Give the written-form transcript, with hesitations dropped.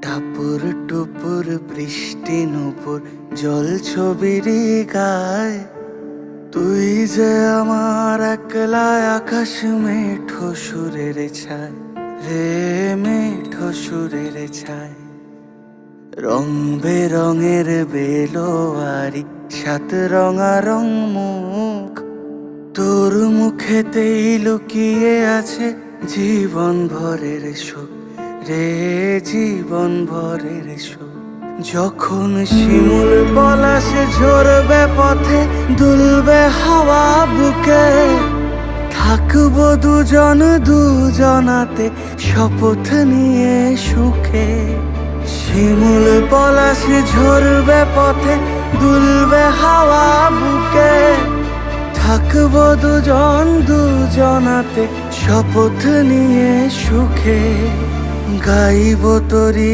টাপুর টুপুর বৃষ্টি নুপুর জল ছবির গায়, তুই যে আমার একলা আকাশ মেঠো সুরের ছায় রে, মেঠো সুরের ছায়। রং বেরঙের বেলোয়ারি সাত রঙারং মুখ, তোর মুখেতেই লুকিয়ে আছে জীবন ভরের সুখ রে, জীবন ভরের সুখ। যখন শিমুল পলাশ ঝরবে পথে, দুলবে হাওয়া বুকে, থাকবো দুজন দুজনাতে শপথ নিয়ে সুখে। শিমুল পলাশ ঝরবে পথে, দুলবে হাওয়া বুকে, থাকবো দুজন দুজনাতে শপথ নিয়ে সুখে। গাইব তোরি